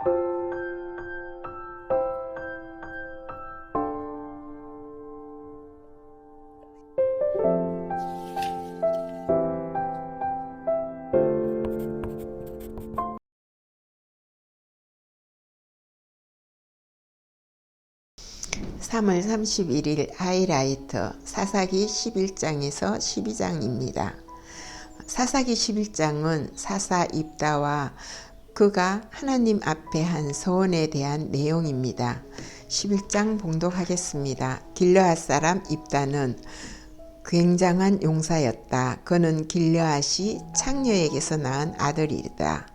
(3월 31일) 하이라이트 사사기 11장에서 12장입니다. 사사기 11장은 사사 입다와 그가 하나님 앞에 한 서원에 대한 내용입니다. 11장 봉독하겠습니다. 길르앗 사람 입다는 굉장한 용사였다. 그는 길르앗이 창녀에게서 낳은 아들이다.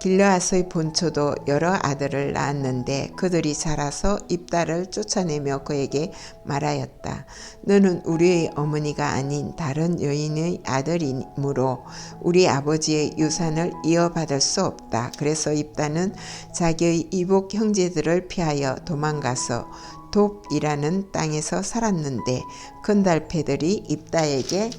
길르앗의 본초도 여러 아들을 낳았는데 그들이 자라서 입다를 쫓아내며 그에게 말하였다. 너는 우리의 어머니가 아닌 다른 여인의 아들이므로 우리 아버지의 유산을 이어받을 수 없다. 그래서 입다는 자기의 이복 형제들을 피하여 도망가서 돕이라는 땅에서 살았는데 큰달패들이 입다에게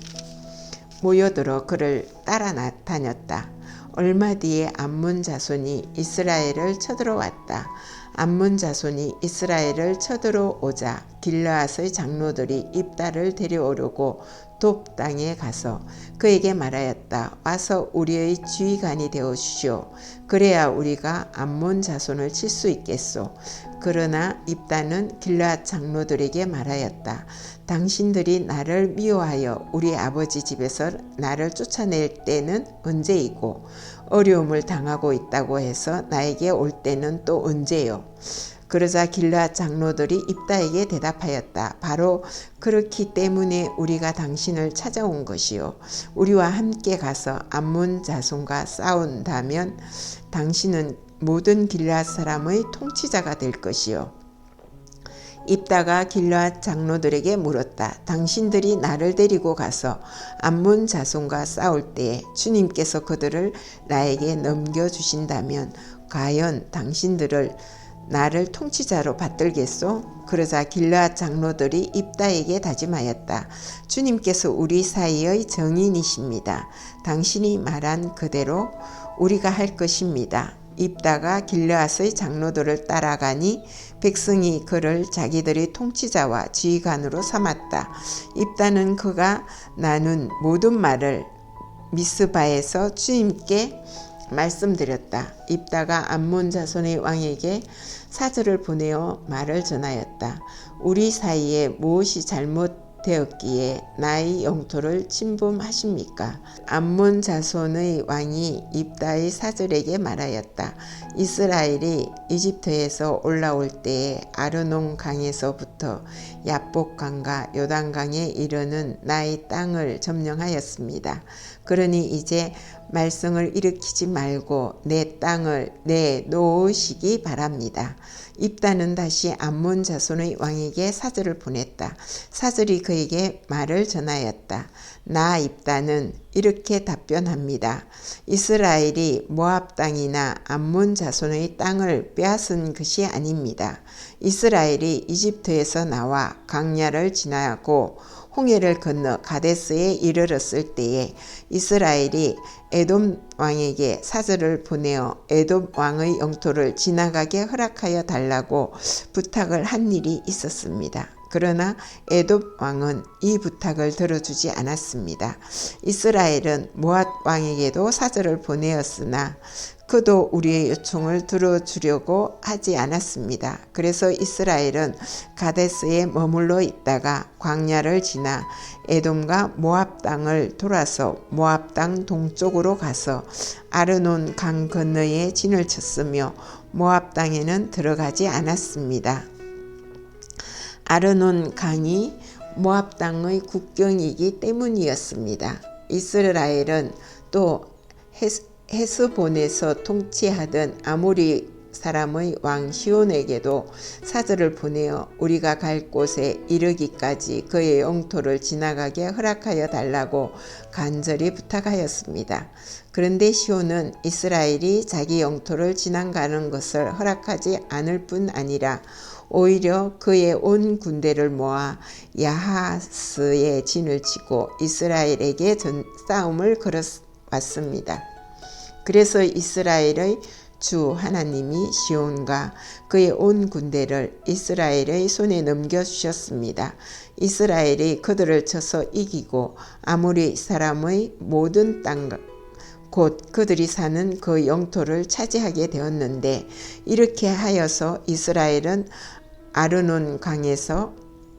모여들어 그를 따라 다녔다. 얼마 뒤에 암몬 자손이 이스라엘을 쳐들어왔다. 암몬 자손이 이스라엘을 쳐들어오자 길르앗의 장로들이 입다를 데려오려고 돕 땅에 가서 그에게 말하였다. 와서 우리의 지휘관이 되어 주시오. 그래야 우리가 암몬 자손을 칠 수 있겠소. 그러나 입다는 길르앗 장로들에게 말하였다. 당신들이 나를 미워하여 우리 아버지 집에서 나를 쫓아낼 때는 언제이고 어려움을 당하고 있다고 해서 나에게 올 때는 또 언제요? 그러자 길르앗 장로들이 입다에게 대답하였다. 바로 그렇기 때문에 우리가 당신을 찾아온 것이요. 우리와 함께 가서 암몬 자손과 싸운다면 당신은 모든 길르앗 사람의 통치자가 될 것이요. 입다가 길르앗 장로들에게 물었다. 당신들이 나를 데리고 가서 암몬 자손과 싸울 때에 주님께서 그들을 나에게 넘겨주신다면 과연 당신들을 나를 통치자로 받들겠소? 그러자 길르앗 장로들이 입다에게 다짐하였다. 주님께서 우리 사이의 정인이십니다. 당신이 말한 그대로 우리가 할 것입니다. 입다가 길르앗의 장로들을 따라가니 백성이 그를 자기들의 통치자와 지휘관으로 삼았다. 입다는 그가 나눈 모든 말을 미스바에서 주님께 말씀드렸다. 입다가 암몬 자손의 왕에게 사절을 보내어 말을 전하였다. 우리 사이에 무엇이 잘못되었기에 나의 영토를 침범하십니까? 암몬 자손의 왕이 입다의 사절에게 말하였다. 이스라엘이 이집트에서 올라올 때에 아르논 강에서부터 야복 강과 요단 강에 이르는 나의 땅을 점령하였습니다. 그러니 이제 말썽을 일으키지 말고 내 땅을 내놓으시기 바랍니다. 입다는 다시 암몬 자손의 왕에게 사절을 보냈다. 사절이 그에게 말을 전하였다. 나 입다는 이렇게 답변합니다. 이스라엘이 모압 땅이나 암몬 자손의 땅을 빼앗은 것이 아닙니다. 이스라엘이 이집트에서 나와 광야를 지나고 홍해를 건너 가데스에 이르렀을 때에 이스라엘이 에돔 왕에게 사절을 보내어 에돔 왕의 영토를 지나가게 허락하여 달라고 부탁을 한 일이 있었습니다. 그러나 에돔 왕은 이 부탁을 들어주지 않았습니다. 이스라엘은 모압 왕에게도 사절을 보내었으나 그도 우리의 요청을 들어주려고 하지 않았습니다. 그래서 이스라엘은 가데스에 머물러 있다가 광야를 지나 에돔과 모압 땅을 돌아서 모압 땅 동쪽으로 가서 아르논 강 건너에 진을 쳤으며 모압 땅에는 들어가지 않았습니다. 아르논 강이 모압 땅의 국경이기 때문이었습니다. 이스라엘은 또 헤스본에서 통치하던 아모리 사람의 왕 시온에게도 사절을 보내어 우리가 갈 곳에 이르기까지 그의 영토를 지나가게 허락하여 달라고 간절히 부탁하였습니다. 그런데 시온은 이스라엘이 자기 영토를 지나가는 것을 허락하지 않을 뿐 아니라 오히려 그의 온 군대를 모아 야하스에 진을 치고 이스라엘에게 싸움을 걸어왔습니다. 그래서 이스라엘의 주 하나님이 시온과 그의 온 군대를 이스라엘의 손에 넘겨주셨습니다. 이스라엘이 그들을 쳐서 이기고 아모리 사람의 모든 땅 곧 그들이 사는 그 영토를 차지하게 되었는데, 이렇게 하여서 이스라엘은 아르논 강에서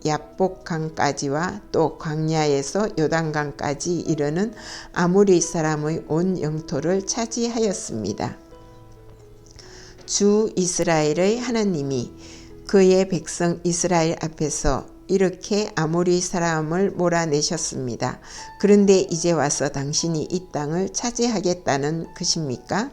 야복 강까지와 또 광야에서 요단강까지 이르는 아모리 사람의 온 영토를 차지하였습니다. 주 이스라엘의 하나님이 그의 백성 이스라엘 앞에서 이렇게 아모리 사람을 몰아내셨습니다. 그런데 이제 와서 당신이 이 땅을 차지하겠다는 것입니까?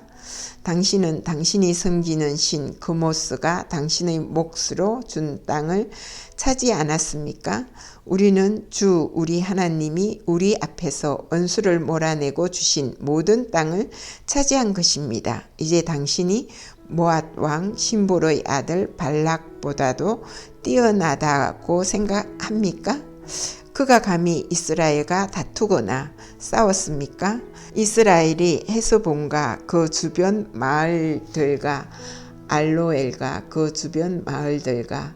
당신은 당신이 섬기는 신 그모스가 당신의 몫으로 준 땅을 차지 않았습니까? 우리는 주 우리 하나님이 우리 앞에서 원수를 몰아내고 주신 모든 땅을 차지한 것입니다. 이제 당신이 모압 왕 신볼의 아들 발락보다도 뛰어나다고 생각합니까? 그가 감히 이스라엘과 다투거나 싸웠습니까? 이스라엘이 헤스본과 그 주변 마을들과 알로엘과 그 주변 마을들과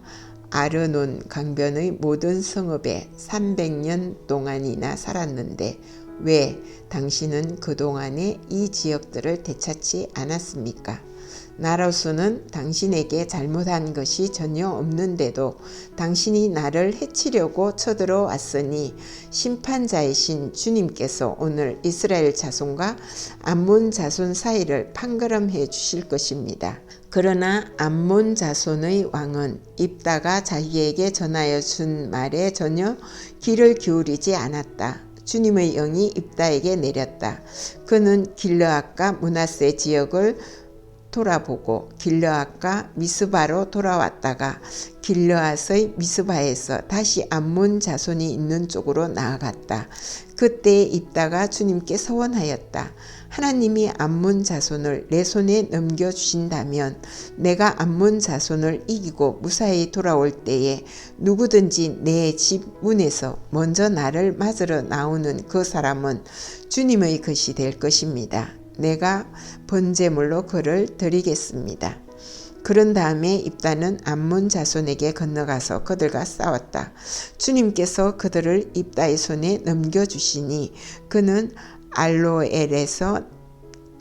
아르논 강변의 모든 성읍에 300년 동안이나 살았는데 왜 당신은 그동안에 이 지역들을 되찾지 않았습니까? 나로서는 당신에게 잘못한 것이 전혀 없는데도 당신이 나를 해치려고 쳐들어왔으니 심판자이신 주님께서 오늘 이스라엘 자손과 암몬 자손 사이를 판가름해 주실 것입니다. 그러나 암몬 자손의 왕은 입다가 자기에게 전하여 준 말에 전혀 귀를 기울이지 않았다. 주님의 영이 입다에게 내렸다. 그는 길르앗과 므낫세 지역을 돌아보고 길르앗과 미스바로 돌아왔다가 길르앗의 미스바에서 다시 암몬 자손이 있는 쪽으로 나아갔다. 그때 입다가 주님께 서원하였다. 하나님이 암몬 자손을 내 손에 넘겨주신다면 내가 암몬 자손을 이기고 무사히 돌아올 때에 누구든지 내 집 문에서 먼저 나를 맞으러 나오는 그 사람은 주님의 것이 될 것입니다. 내가 번제물로 그를 드리겠습니다. 그런 다음에 입다는 암몬 자손에게 건너가서 그들과 싸웠다. 주님께서 그들을 입다의 손에 넘겨주시니 그는 알로엘에서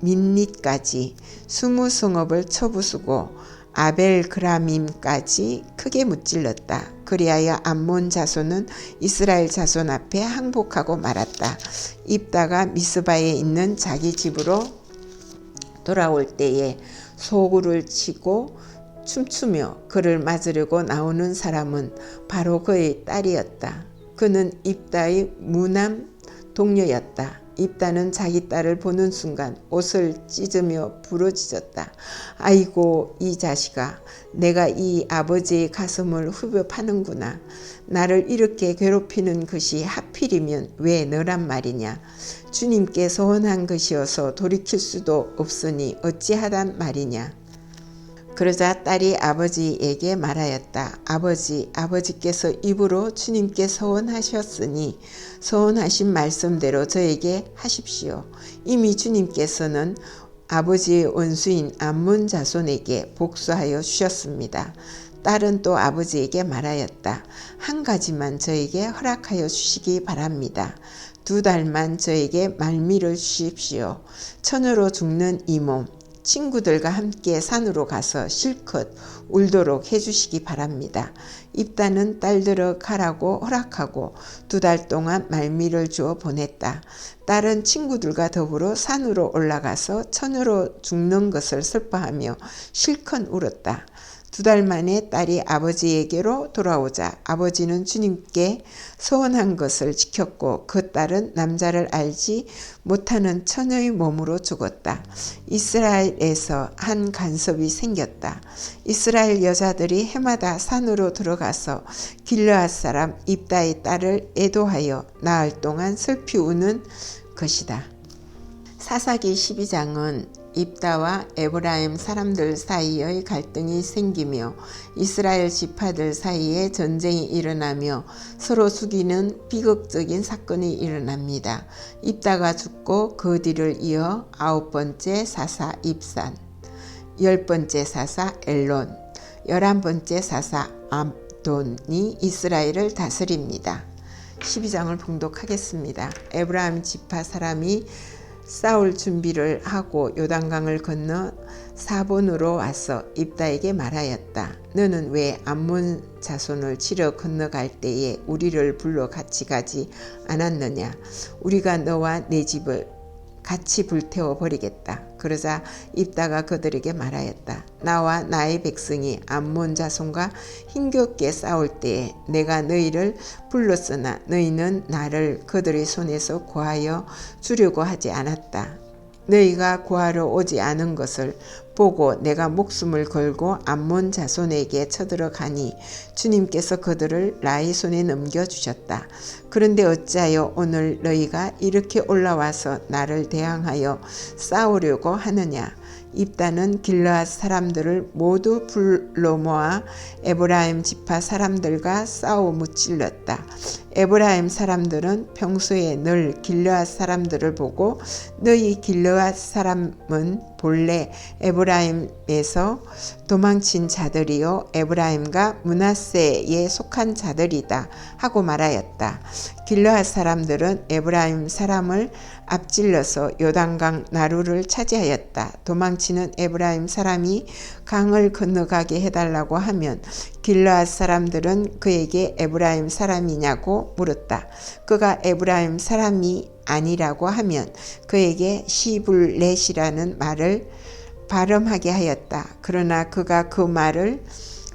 민닛까지 20성읍을 쳐부수고 아벨그라밈까지 크게 무찔렀다. 그리하여 암몬 자손은 이스라엘 자손 앞에 항복하고 말았다. 입다가 미스바에 있는 자기 집으로 돌아올 때에 소구를 치고 춤추며 그를 맞으려고 나오는 사람은 바로 그의 딸이었다. 그는 입다의 무남 동료였다. 입다는 자기 딸을 보는 순간 옷을 찢으며 부러지졌다. 아이고 이 자식아, 내가 이 아버지의 가슴을 후벼 파는구나. 나를 이렇게 괴롭히는 것이 하필이면 왜 너란 말이냐. 주님께 소원한 것이어서 돌이킬 수도 없으니 어찌하단 말이냐. 그러자 딸이 아버지에게 말하였다. 아버지께서 입으로 주님께 서원하셨으니 서원하신 말씀대로 저에게 하십시오. 이미 주님께서는 아버지의 원수인 암몬 자손에게 복수하여 주셨습니다. 딸은 또 아버지에게 말하였다. 한 가지만 저에게 허락하여 주시기 바랍니다. 2달만 저에게 말미를 주십시오. 천으로 죽는 이 몸 친구들과 함께 산으로 가서 실컷 울도록 해주시기 바랍니다. 입다는 딸들을 가라고 허락하고 2달 동안 말미를 주어 보냈다. 딸은 친구들과 더불어 산으로 올라가서 천으로 죽는 것을 슬퍼하며 실컷 울었다. 2달 만에 딸이 아버지에게로 돌아오자 아버지는 주님께 서원한 것을 지켰고 그 딸은 남자를 알지 못하는 처녀의 몸으로 죽었다. 이스라엘에서 한 간섭이 생겼다. 이스라엘 여자들이 해마다 산으로 들어가서 길르앗 사람 입다의 딸을 애도하여 나흘 동안 슬피 우는 것이다. 사사기 12장은 입다와 에브라임 사람들 사이의 갈등이 생기며 이스라엘 지파들 사이에 전쟁이 일어나며 서로 죽이는 비극적인 사건이 일어납니다. 입다가 죽고 그 뒤를 이어 9번째 사사 입산. 10번째 사사 엘론, 11번째 사사 암돈이 이스라엘을 다스립니다. 12장을 봉독하겠습니다. 에브라임 지파 사람이 싸울 준비를 하고 요단강을 건너 사본으로 와서 입다에게 말하였다. 너는 왜 암몬 자손을 치러 건너갈 때에 우리를 불러 같이 가지 않았느냐? 우리가 너와 내 집을 같이 불태워 버리겠다. 그러자 입다가 그들에게 말하였다. 나와 나의 백성이 암몬 자손과 힘겹게 싸울 때에 내가 너희를 불렀으나 너희는 나를 그들의 손에서 구하여 주려고 하지 않았다. 너희가 구하러 오지 않은 것을 보고 내가 목숨을 걸고 암몬 자손에게 쳐들어가니 주님께서 그들을 나의 손에 넘겨주셨다. 그런데 어찌하여 오늘 너희가 이렇게 올라와서 나를 대항하여 싸우려고 하느냐? 입다는 길르앗 사람들을 모두 불러 모아 에브라임 지파 사람들과 싸워 무찔렀다. 에브라임 사람들은 평소에 늘 길르앗 사람들을 보고 너희 길르앗 사람은 본래 에브라임에서 도망친 자들이요 에브라임과 므낫세에 속한 자들이다 하고 말하였다. 길르앗 사람들은 에브라임 사람을 앞질러서 요단강 나루를 차지하였다. 도망치는 에브라임 사람이 강을 건너가게 해달라고 하면 길르앗 사람들은 그에게 에브라임 사람이냐고 물었다. 그가 에브라임 사람이 아니라고 하면 그에게 시불렛이라는 말을 발음하게 하였다. 그러나 그가 그 말을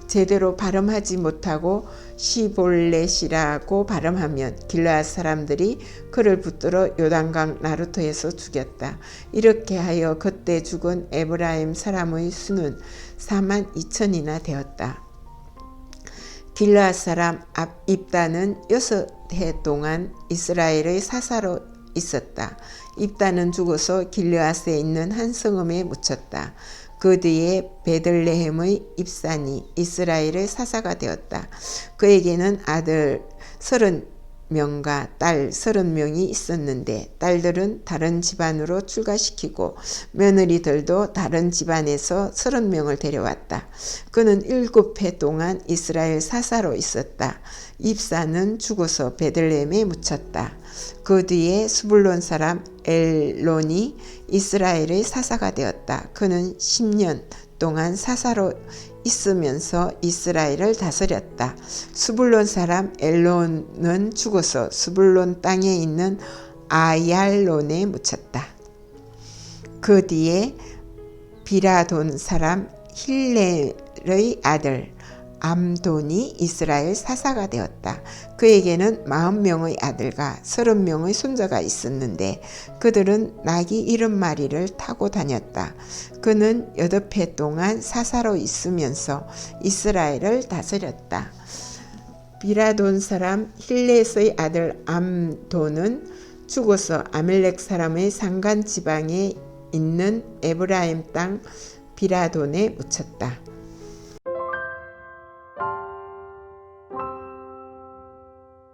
제대로 발음하지 못하고 시볼렛이라고 발음하면 길르앗 사람들이 그를 붙들어 요단강 나루터에서 죽였다. 이렇게 하여 그때 죽은 에브라임 사람의 수는 42,000이나 되었다. 길르앗 사람 입다는 6해 동안 이스라엘의 사사로 있었다. 입다는 죽어서 길르앗에 있는 한 성읍에 묻혔다. 그 뒤에 베들레헴의 입산이 이스라엘의 사사가 되었다. 그에게는 아들 30명과 딸 30명이 있었는데 딸들은 다른 집안으로 출가시키고 며느리들도 다른 집안에서 30명을 데려왔다. 그는 7해 동안 이스라엘 사사로 있었다. 입사는 죽어서 베들레헴에 묻혔다. 그 뒤에 스불론 사람 엘론이 이스라엘의 사사가 되었다. 그는 10년 동안 사사로 있으면서 이스라엘을 다스렸다. 스불론 사람 엘론은 죽어서 스불론 땅에 있는 아얄론에 묻혔다. 그 뒤에 비라돈 사람 힐렐의 아들 암돈이 이스라엘 사사가 되었다. 그에게는 40명의 아들과 30명의 손자가 있었는데 그들은 나귀 70마리를 타고 다녔다. 그는 8해 동안 사사로 있으면서 이스라엘을 다스렸다. 비라돈 사람 힐렛의 아들 암돈은 죽어서 아멜렉 사람의 산간 지방에 있는 에브라임 땅 비라돈에 묻혔다.